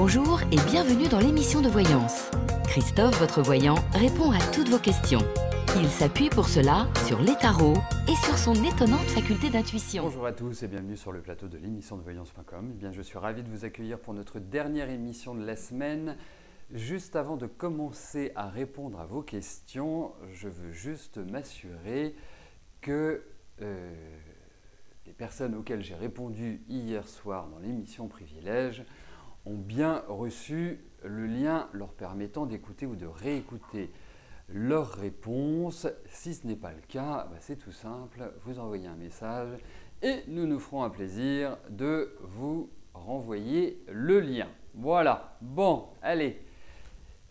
Bonjour et bienvenue dans l'émission de voyance. Christophe, votre voyant, répond à toutes vos questions. Il s'appuie pour cela sur les tarots et sur son étonnante faculté d'intuition. Bonjour à tous et bienvenue sur le plateau de l'émission de voyance.com. Je suis ravi de vous accueillir pour notre dernière émission de la semaine. Juste avant de commencer à répondre à vos questions, je veux juste m'assurer que les personnes auxquelles j'ai répondu hier soir dans l'émission Privilège ont bien reçu le lien leur permettant d'écouter ou de réécouter leurs réponses. Si ce n'est pas le cas, c'est tout simple, vous envoyez un message et nous nous ferons un plaisir de vous renvoyer le lien. Voilà, bon, allez,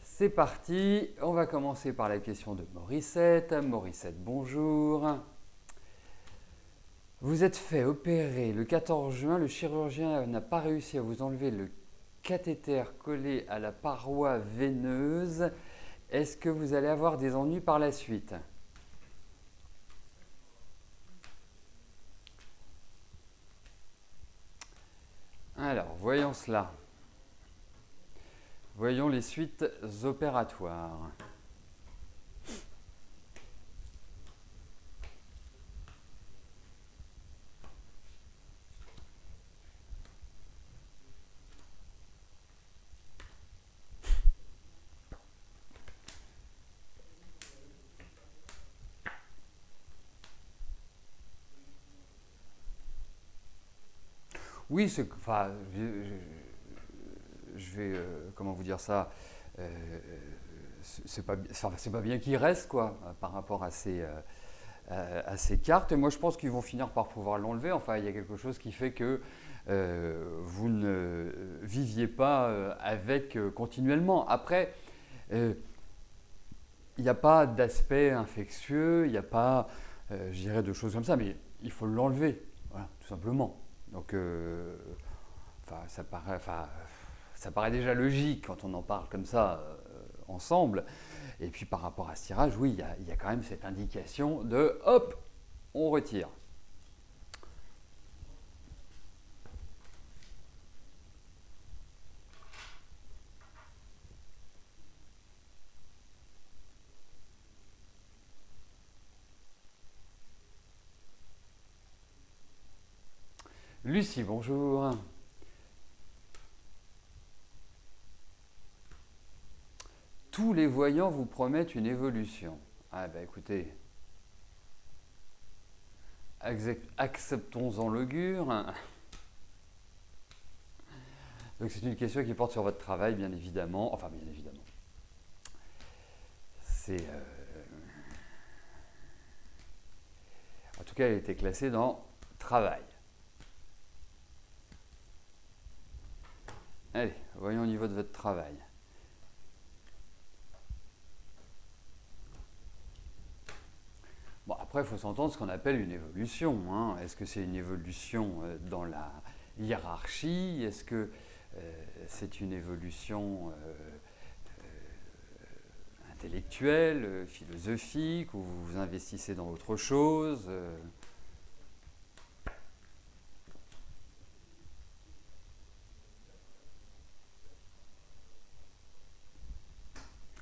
c'est parti. On va commencer par la question de Morissette. Morissette, bonjour. Vous êtes fait opérer le 14 juin, le chirurgien n'a pas réussi à vous enlever le cathéter collé à la paroi veineuse. Est-ce que vous allez avoir des ennuis par la suite? Alors, voyons cela. Voyons les suites opératoires. Oui, enfin, je vais, comment vous dire ça, c'est pas bien qu'il reste quoi, par rapport à ces cartes. Et moi, je pense qu'ils vont finir par pouvoir l'enlever. Enfin, il y a quelque chose qui fait que vous ne viviez pas avec continuellement. Après, il n'y a pas d'aspect infectieux, il n'y a pas, je dirais, de choses comme ça, mais il faut l'enlever, voilà, tout simplement. Donc, ça paraît déjà logique quand on en parle comme ça ensemble. Et puis par rapport à ce tirage, oui, il y a quand même cette indication de hop, on retire. Lucie, bonjour. Tous les voyants vous promettent une évolution. Ah ben écoutez, acceptons-en l'augure. Donc c'est une question qui porte sur votre travail, bien évidemment. Enfin, bien évidemment. En tout cas, elle a été classée dans travail. Allez, voyons au niveau de votre travail. Bon, après, il faut s'entendre ce qu'on appelle une évolution. Hein. Est-ce que c'est une évolution dans la hiérarchie? Est-ce que c'est une évolution intellectuelle, philosophique, ou vous vous investissez dans autre chose?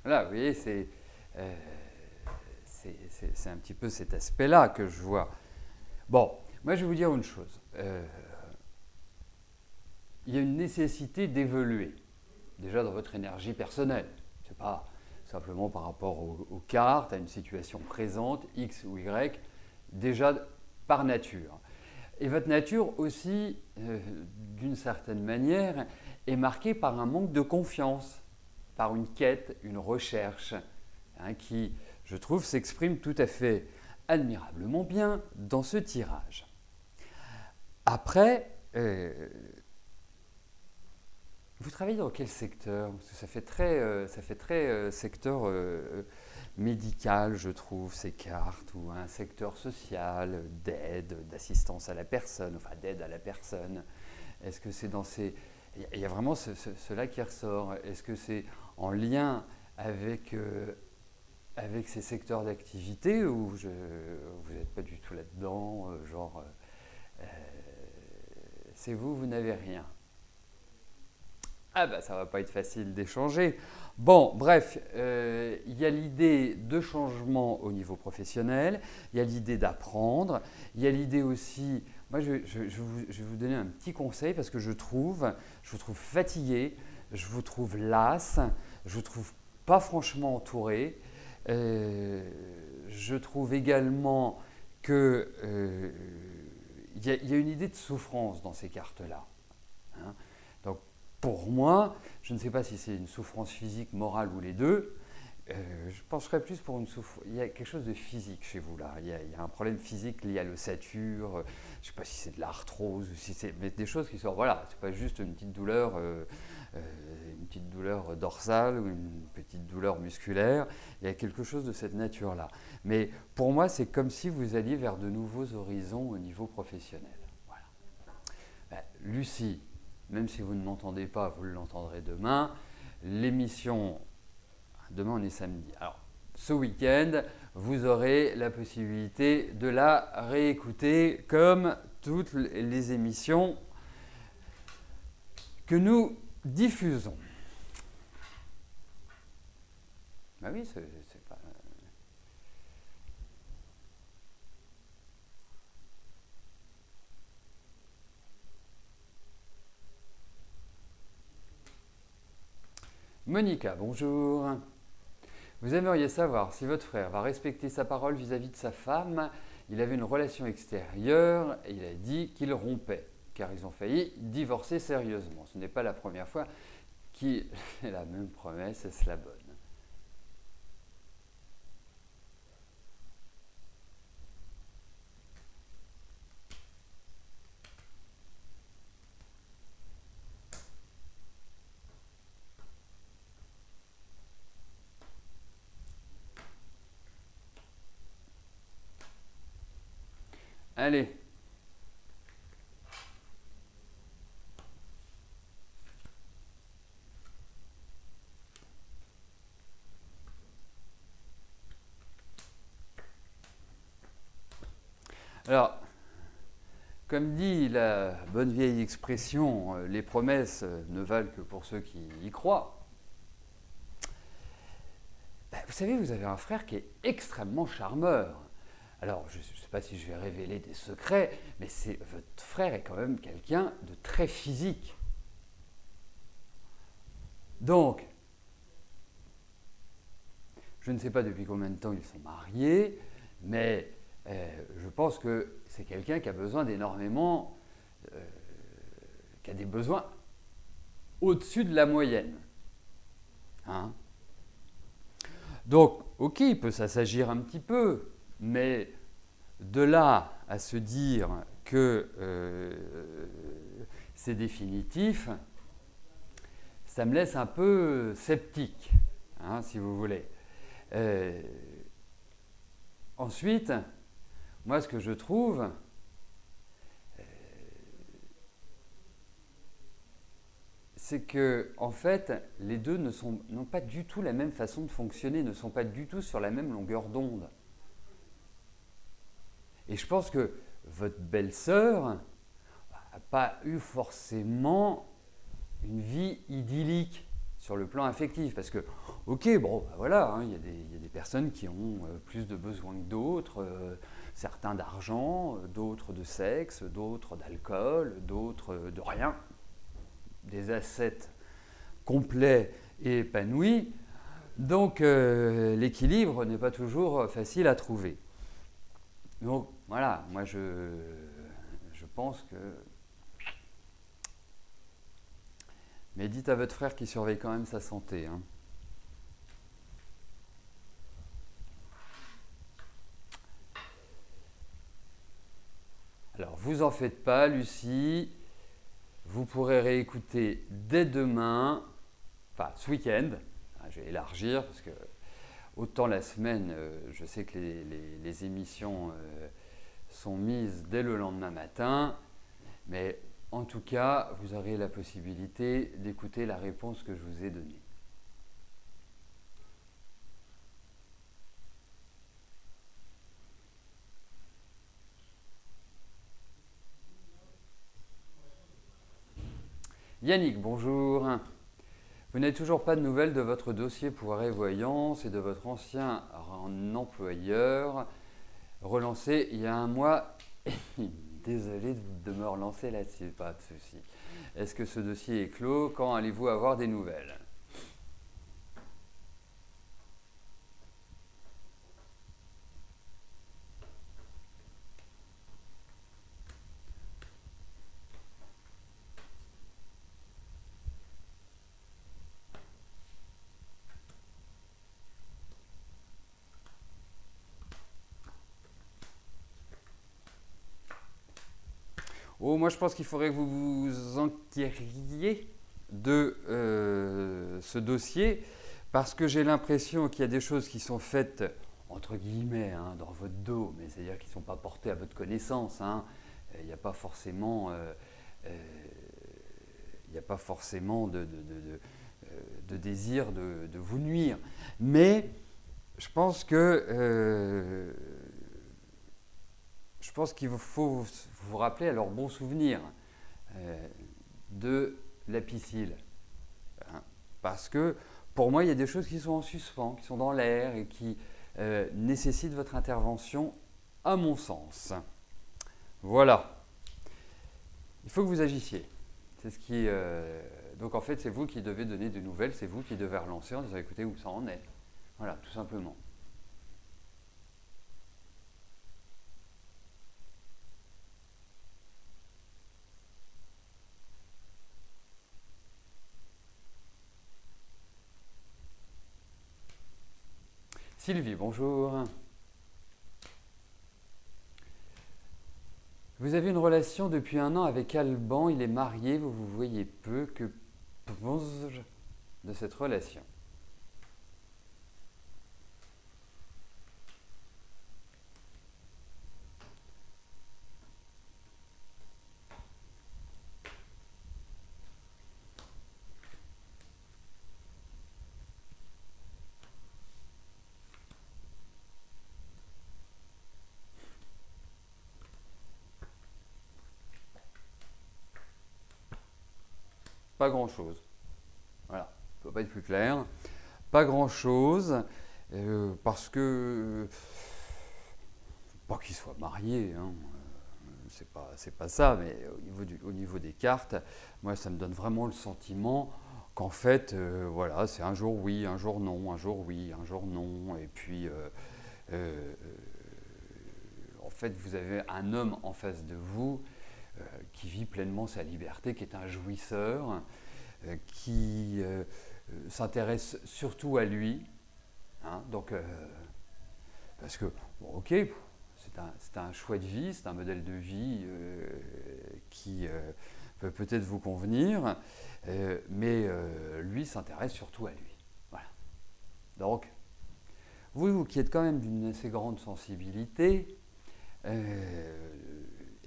Là, vous voyez, c'est un petit peu cet aspect-là que je vois. Bon, moi je vais vous dire une chose. Il y a une nécessité d'évoluer, déjà dans votre énergie personnelle. Ce n'est pas simplement par rapport aux cartes, à une situation présente, X ou Y, déjà par nature. Et votre nature aussi, d'une certaine manière, est marquée par un manque de confiance, par une quête, une recherche, hein, qui, je trouve, s'exprime tout à fait admirablement bien dans ce tirage. Après, vous travaillez dans quel secteur? Parce que ça fait très secteur médical, je trouve, ces cartes, ou un secteur social, d'aide, d'assistance à la personne, enfin d'aide à la personne. Est-ce que c'est dans ces... Il y a vraiment cela qui ressort. Est-ce que c'est en lien avec ces secteurs d'activité ou vous n'êtes pas du tout là-dedans, c'est vous n'avez rien? ah bah ça va pas être facile d'échanger. Bon, bref, il y a l'idée de changement au niveau professionnel, il y a l'idée d'apprendre, il y a l'idée aussi, moi je vais vous donner un petit conseil parce que je vous trouve fatigué, je vous trouve las, je vous trouve pas franchement entouré. Je trouve également que y a une idée de souffrance dans ces cartes-là. Hein. Donc, pour moi, je ne sais pas si c'est une souffrance physique, morale ou les deux. Je penserais plus pour une souffrance. Il y a quelque chose de physique chez vous là. Il y a un problème physique lié à l'ossature. Je ne sais pas si c'est de l'arthrose ou si c'est mais des choses qui sont. Voilà, c'est pas juste une petite douleur dorsale ou une petite douleur musculaire. Il y a quelque chose de cette nature-là. Mais pour moi, c'est comme si vous alliez vers de nouveaux horizons au niveau professionnel. Voilà. Lucie, même si vous ne m'entendez pas, vous l'entendrez demain. L'émission, demain on est samedi. Alors, ce week-end, vous aurez la possibilité de la réécouter comme toutes les émissions que nous diffusons. Ben oui, c'est pas... Monica, bonjour. Vous aimeriez savoir si votre frère va respecter sa parole vis-à-vis de sa femme. Il avait une relation extérieure et il a dit qu'il rompait, car ils ont failli divorcer sérieusement. Ce n'est pas la première fois qu'il fait la même promesse, est-ce la bonne? Allez. Alors, comme dit la bonne vieille expression, les promesses ne valent que pour ceux qui y croient. Vous savez, vous avez un frère qui est extrêmement charmeur. Alors, je ne sais pas si je vais révéler des secrets, mais votre frère est quand même quelqu'un de très physique. Donc, je ne sais pas depuis combien de temps ils sont mariés, mais je pense que c'est quelqu'un qui a besoin d'énormément, qui a des besoins au-dessus de la moyenne. Hein? Donc, ok, il peut s'assagir un petit peu, mais de là à se dire que c'est définitif, ça me laisse un peu sceptique, hein, si vous voulez. Ensuite, moi, ce que je trouve, c'est que, en fait, les deux n'ont pas du tout la même façon de fonctionner, ne sont pas du tout sur la même longueur d'onde. Et je pense que votre belle-sœur n'a pas eu forcément une vie idyllique sur le plan affectif. Parce que, ok, bon, ben voilà, hein, y a des personnes qui ont plus de besoins que d'autres, certains d'argent, d'autres de sexe, d'autres d'alcool, d'autres de rien. Des assets complets et épanouis. Donc, l'équilibre n'est pas toujours facile à trouver. Donc, voilà, moi je pense que... Mais dites à votre frère qu'il surveille quand même sa santé. Hein. Alors, vous en faites pas, Lucie. Vous pourrez réécouter dès demain, enfin ce week-end. Je vais élargir parce que autant la semaine, je sais que les émissions sont mises dès le lendemain matin, mais en tout cas, vous aurez la possibilité d'écouter la réponse que je vous ai donnée. Yannick, bonjour. Vous n'avez toujours pas de nouvelles de votre dossier pour arrêt voyance et de votre ancien employeur relancé il y a un mois. Désolé de me relancer là-dessus, pas de souci. Est-ce que ce dossier est clos? Quand allez-vous avoir des nouvelles? Oh, moi, je pense qu'il faudrait que vous vous enquériez de ce dossier parce que j'ai l'impression qu'il y a des choses qui sont faites, entre guillemets, hein, dans votre dos, mais c'est-à-dire qui ne sont pas portées à votre connaissance. Hein. Il n'y a pas forcément, de désir de vous nuire. Mais je pense qu'il faut vous rappeler à leur bon souvenir de la piscine. Hein, parce que pour moi, il y a des choses qui sont en suspens, qui sont dans l'air et qui nécessitent votre intervention, à mon sens. Voilà. Il faut que vous agissiez. C'est ce qui. Donc en fait, c'est vous qui devez donner des nouvelles, c'est vous qui devez relancer en disant écoutez où ça en est. Voilà, tout simplement. Sylvie, bonjour. Vous avez une relation depuis 1 an avec Alban, il est marié, vous vous voyez peu. Que pense-je de cette relation? Pas grand-chose. Voilà, ça ne peut pas être plus clair. Pas grand-chose, parce que, pas qu'il soit marié, hein, c'est pas ça, mais au niveau des cartes, moi ça me donne vraiment le sentiment qu'en fait, voilà, c'est un jour oui, un jour non, un jour oui, un jour non, et puis en fait vous avez un homme en face de vous qui vit pleinement sa liberté, qui est un jouisseur, qui s'intéresse surtout à lui. Hein, donc, parce que, bon, ok, c'est un choix de vie, c'est un modèle de vie qui peut peut-être vous convenir, mais lui s'intéresse surtout à lui. Voilà. Donc, vous qui êtes quand même d'une assez grande sensibilité,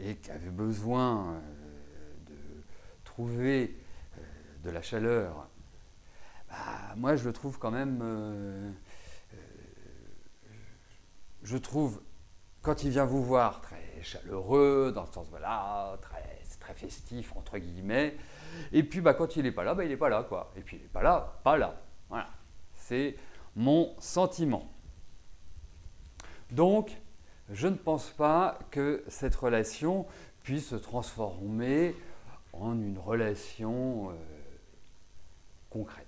et qui avez besoin de trouver de la chaleur, bah, moi je le trouve quand même, je trouve, quand il vient vous voir, très chaleureux, dans le sens, voilà, très festif, entre guillemets, et puis bah, quand il n'est pas là, bah, il n'est pas là, quoi. Et puis il n'est pas là, pas là. Voilà, c'est mon sentiment. Donc, je ne pense pas que cette relation puisse se transformer en une relation concrète.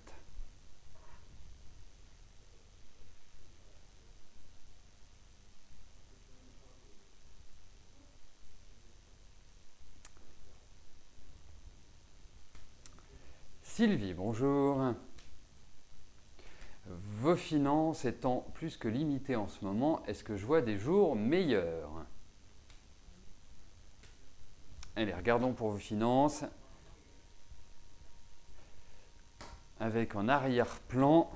Sylvie, bonjour. Vos finances étant plus que limitées en ce moment, est-ce que je vois des jours meilleurs? Allez, regardons pour vos finances. Avec en arrière-plan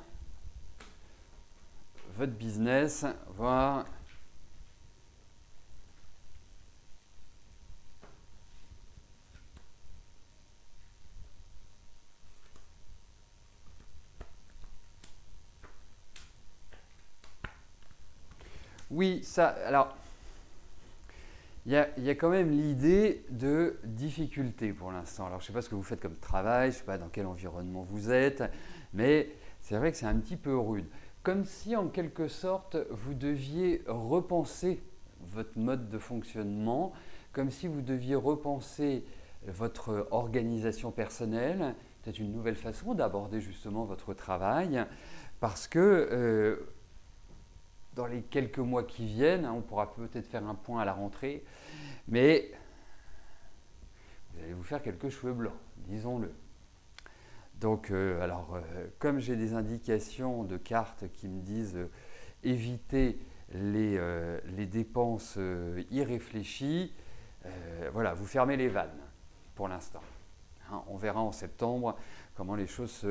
votre business, voir oui, ça, alors, il y a quand même l'idée de difficulté pour l'instant. Alors, je ne sais pas ce que vous faites comme travail, je ne sais pas dans quel environnement vous êtes, mais c'est vrai que c'est un petit peu rude. Comme si, en quelque sorte, vous deviez repenser votre mode de fonctionnement, comme si vous deviez repenser votre organisation personnelle, peut-être une nouvelle façon d'aborder justement votre travail, parce que dans les quelques mois qui viennent, on pourra peut-être faire un point à la rentrée, mais vous allez vous faire quelques cheveux blancs, disons-le. Donc, comme j'ai des indications de cartes qui me disent éviter les dépenses irréfléchies, voilà, vous fermez les vannes pour l'instant. Hein, on verra en septembre comment les choses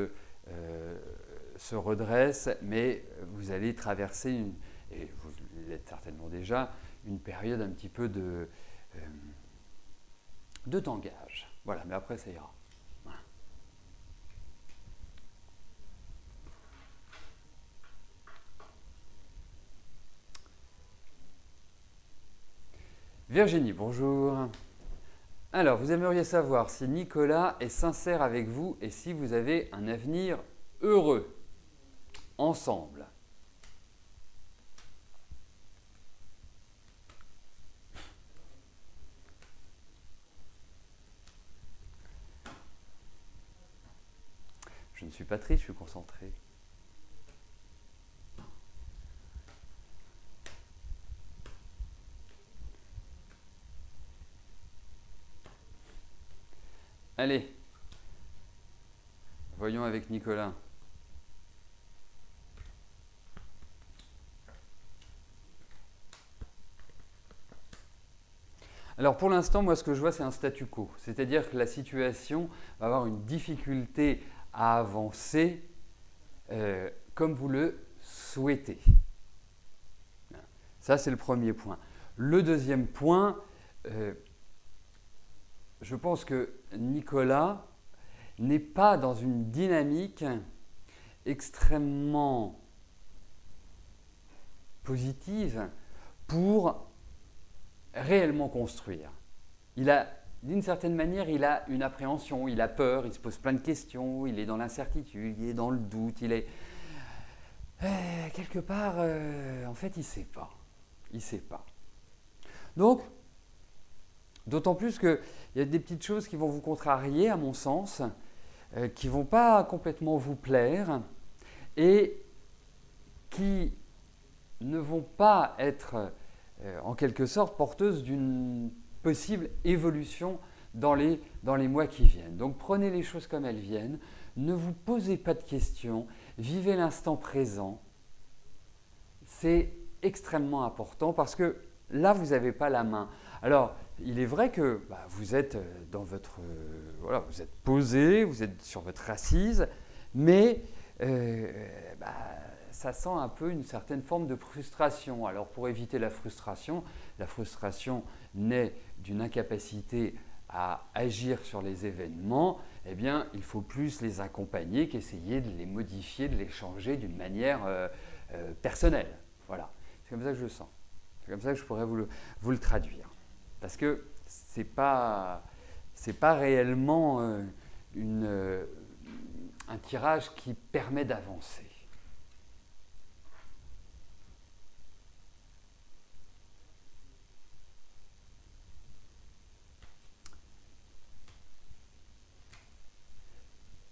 se redressent, mais vous allez traverser, et vous l'êtes certainement déjà, une période un petit peu de tangage. Voilà, mais après ça ira. Voilà. Virginie, bonjour. Alors, vous aimeriez savoir si Nicolas est sincère avec vous et si vous avez un avenir heureux ensemble. Je ne suis pas triste, je suis concentré. Allez, voyons avec Nicolas. Alors pour l'instant, moi ce que je vois c'est un statu quo, c'est-à-dire que la situation va avoir une difficulté à avancer comme vous le souhaitez. Ça c'est le premier point. Le deuxième point, je pense que Nicolas n'est pas dans une dynamique extrêmement positive pour réellement construire. D'une certaine manière, il a une appréhension, il a peur, il se pose plein de questions, il est dans l'incertitude, il est dans le doute, il est… quelque part, en fait, il ne sait pas. Il ne sait pas. Donc, d'autant plus qu'il y a des petites choses qui vont vous contrarier, à mon sens, qui ne vont pas complètement vous plaire et qui ne vont pas être, en quelque sorte, porteuses d'une possible évolution dans les mois qui viennent. Donc prenez les choses comme elles viennent, ne vous posez pas de questions, vivez l'instant présent. C'est extrêmement important parce que là, vous n'avez pas la main. Alors, il est vrai que vous êtes dans votre… voilà, vous êtes posé, vous êtes sur votre assise, mais ça sent un peu une certaine forme de frustration. Alors, pour éviter la frustration naît d'une incapacité à agir sur les événements, eh bien, il faut plus les accompagner qu'essayer de les modifier, de les changer d'une manière personnelle. Voilà, c'est comme ça que je le sens. C'est comme ça que je pourrais vous le traduire. Parce que ce n'est pas réellement un tirage qui permet d'avancer.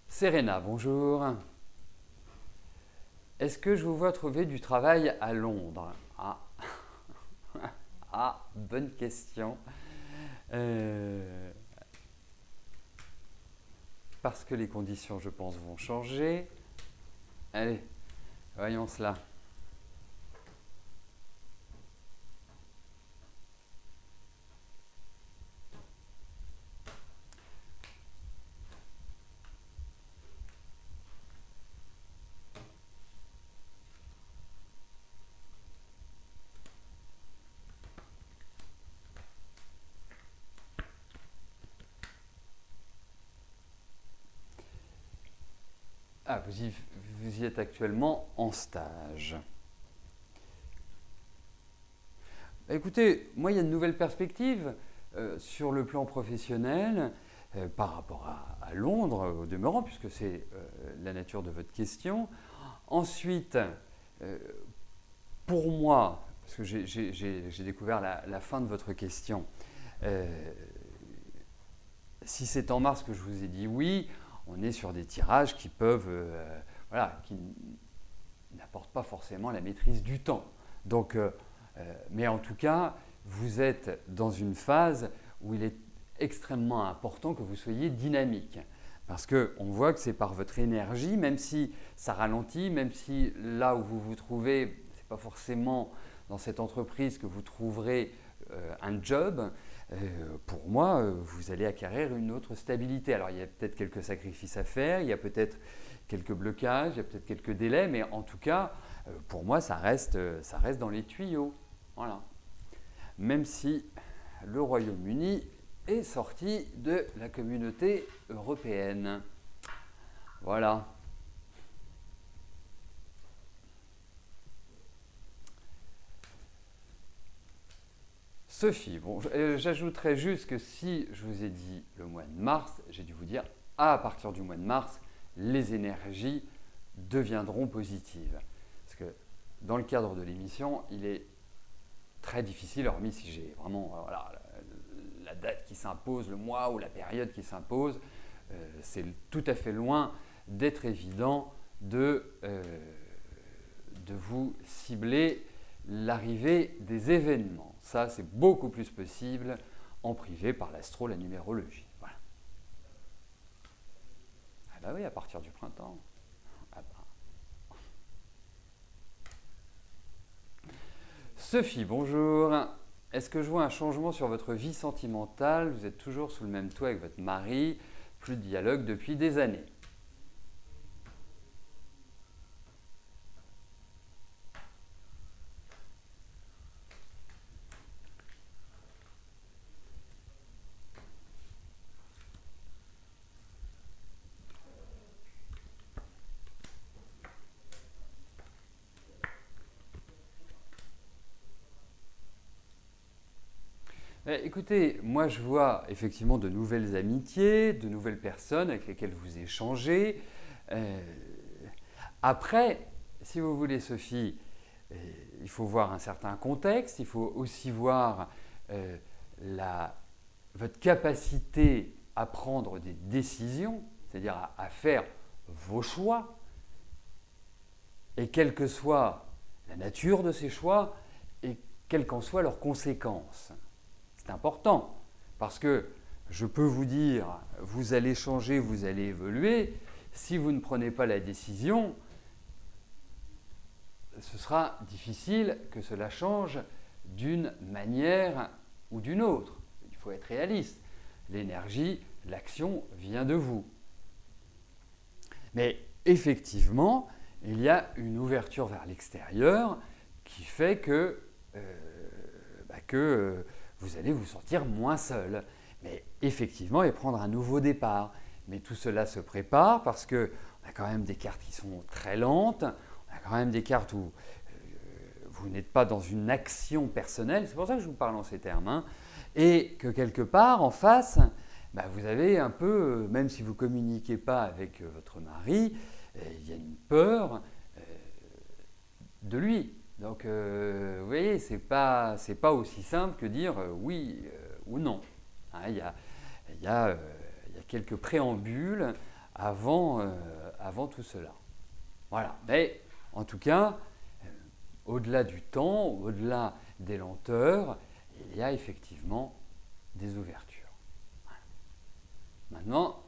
Serena, bonjour. Est-ce que je vous vois trouver du travail à Londres? Ah. Ah, bonne question. Parce que les conditions, je pense, vont changer. Allez, voyons cela. Ah, vous y êtes actuellement en stage. Écoutez, moi, il y a de nouvelles perspectives sur le plan professionnel par rapport à Londres, au demeurant, puisque c'est la nature de votre question. Ensuite, pour moi, parce que j'ai découvert la fin de votre question, si c'est en mars que je vous ai dit oui, on est sur des tirages qui peuvent, voilà, qui n'apportent pas forcément la maîtrise du temps. Donc, mais en tout cas, vous êtes dans une phase où il est extrêmement important que vous soyez dynamique. Parce qu'on voit que c'est par votre énergie, même si ça ralentit, même si là où vous vous trouvez, ce n'est pas forcément dans cette entreprise que vous trouverez un job, pour moi, vous allez acquérir une autre stabilité. Alors, il y a peut-être quelques sacrifices à faire, il y a peut-être quelques blocages, il y a peut-être quelques délais, mais en tout cas, pour moi, ça reste dans les tuyaux. Voilà. Même si le Royaume-Uni est sorti de la communauté européenne. Voilà. Sophie, bon, j'ajouterais juste que si je vous ai dit le mois de mars, j'ai dû vous dire à partir du mois de mars, les énergies deviendront positives. Parce que dans le cadre de l'émission, il est très difficile, hormis si j'ai vraiment voilà, la date qui s'impose, le mois ou la période qui s'impose, c'est tout à fait loin d'être évident de vous cibler l'arrivée des événements. Ça, c'est beaucoup plus possible en privé par l'astro, la numérologie. Voilà. Ah bah oui, à partir du printemps. Ah bah. Sophie, bonjour. Est-ce que je vois un changement sur votre vie sentimentale? Vous êtes toujours sous le même toit avec votre mari, plus de dialogue depuis des années. Écoutez, moi je vois effectivement de nouvelles amitiés, de nouvelles personnes avec lesquelles vous échangez. Après, si vous voulez Sophie, il faut voir un certain contexte, il faut aussi voir votre capacité à prendre des décisions, c'est-à-dire à faire vos choix, et quelle que soit la nature de ces choix, et quelles qu'en soient leurs conséquences. C'est important, parce que je peux vous dire, vous allez changer, vous allez évoluer, si vous ne prenez pas la décision, ce sera difficile que cela change d'une manière ou d'une autre. Il faut être réaliste. L'énergie, l'action vient de vous. Mais effectivement, il y a une ouverture vers l'extérieur qui fait que, vous allez vous sentir moins seul. Mais effectivement, et prendre un nouveau départ. Mais tout cela se prépare parce qu'on a quand même des cartes qui sont très lentes. On a quand même des cartes où vous n'êtes pas dans une action personnelle. C'est pour ça que je vous parle en ces termes. Hein. Et que quelque part, en face, vous avez un peu, même si vous ne communiquez pas avec votre mari, il y a une peur de lui. Donc, vous voyez, ce n'est pas aussi simple que dire oui ou non. Hein, il y a quelques préambules avant tout cela. Voilà. Mais en tout cas, au-delà du temps, au-delà des lenteurs, il y a effectivement des ouvertures. Voilà. Maintenant,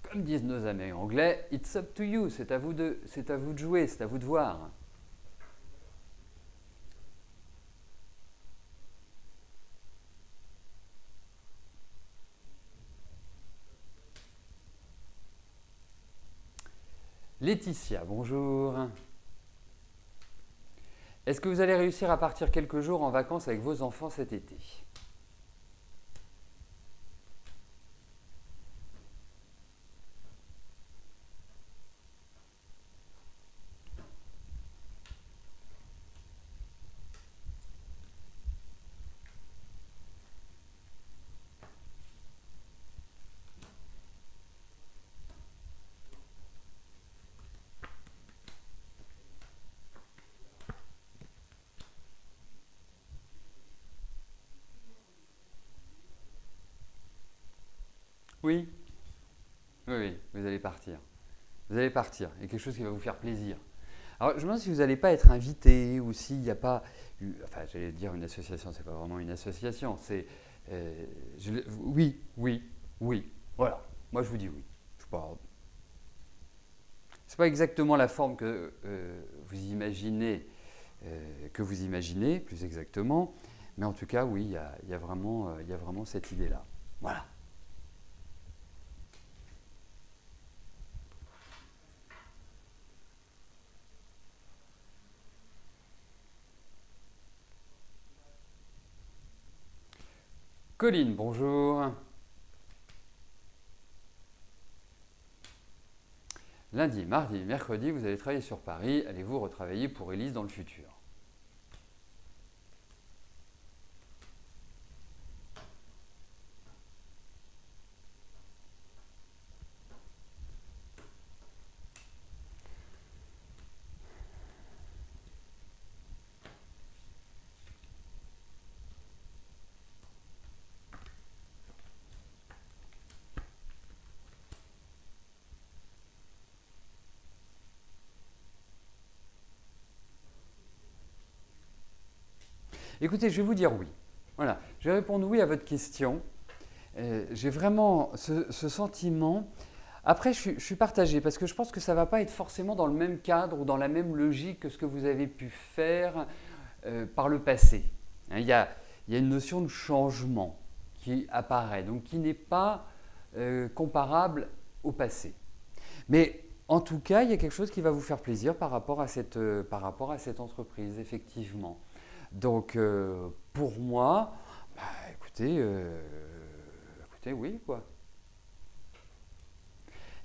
comme disent nos amis anglais, it's up to you, c'est à vous de jouer, c'est à vous de voir. Laetitia, bonjour. Est-ce que vous allez réussir à partir quelques jours en vacances avec vos enfants cet été? Oui. Oui, oui, vous allez partir. Vous allez partir. Il y a quelque chose qui va vous faire plaisir. Alors, je me demande si vous n'allez pas être invité ou s'il n'y a pas, enfin, j'allais dire une association, c'est pas vraiment une association, c'est, oui, oui, oui, voilà. Moi, je vous dis oui. C'est pas exactement la forme vous imaginez, plus exactement, mais en tout cas, oui, il y a vraiment cette idée-là. Voilà. Colline, bonjour. Lundi, mardi, mercredi, vous allez travailler sur Paris. Allez-vous retravailler pour Élise dans le futur? Écoutez, je vais vous dire oui. Voilà, je vais répondre oui à votre question. J'ai vraiment ce sentiment. Après, je suis partagé parce que je pense que ça ne va pas être forcément dans le même cadre ou dans la même logique que ce que vous avez pu faire par le passé. Hein, il y a une notion de changement qui apparaît, donc qui n'est pas comparable au passé. Mais en tout cas, il y a quelque chose qui va vous faire plaisir par rapport à cette entreprise, effectivement. Donc, pour moi, bah, écoutez, oui, quoi.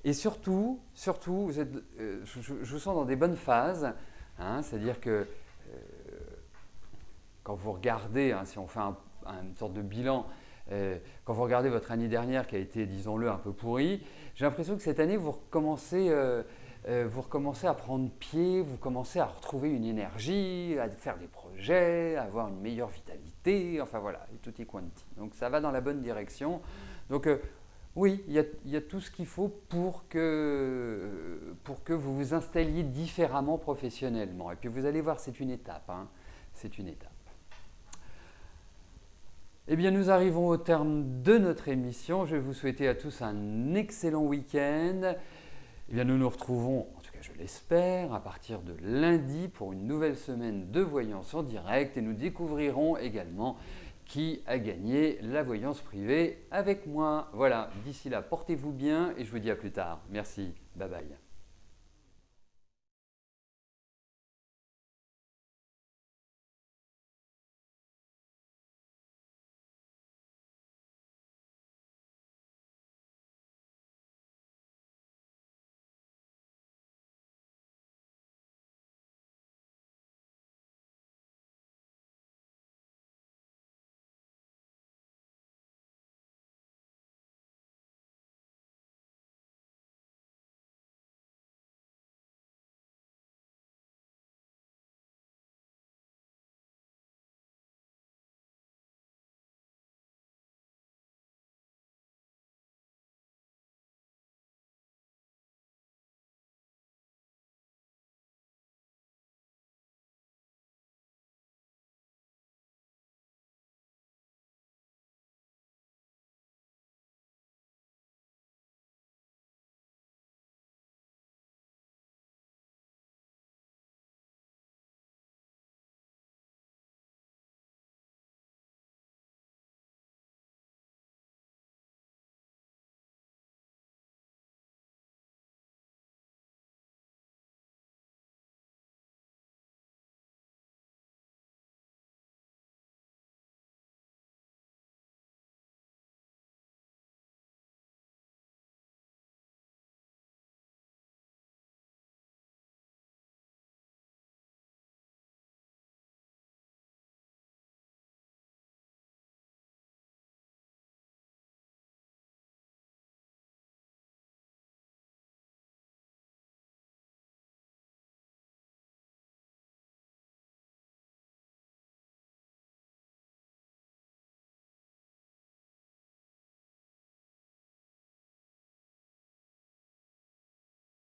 Et surtout, vous êtes, je vous sens dans des bonnes phases, hein, c'est-à-dire que quand vous regardez, hein, si on fait une sorte de bilan, quand vous regardez votre année dernière qui a été, disons-le, un peu pourrie, j'ai l'impression que cette année, vous recommencez à prendre pied, vous commencez à retrouver une énergie, à faire des projets, à avoir une meilleure vitalité, enfin voilà, et tutti quanti. Donc ça va dans la bonne direction. Donc oui, il y a tout ce qu'il faut pour que vous vous installiez différemment professionnellement. Et puis vous allez voir, c'est une étape. Hein, c'est une étape. Eh bien, nous arrivons au terme de notre émission. Je vais vous souhaiter à tous un excellent week-end. Eh bien, nous nous retrouvons, en tout cas je l'espère, à partir de lundi pour une nouvelle semaine de voyance en direct et nous découvrirons également qui a gagné la voyance privée avec moi. Voilà, d'ici là, portez-vous bien et je vous dis à plus tard. Merci, bye bye.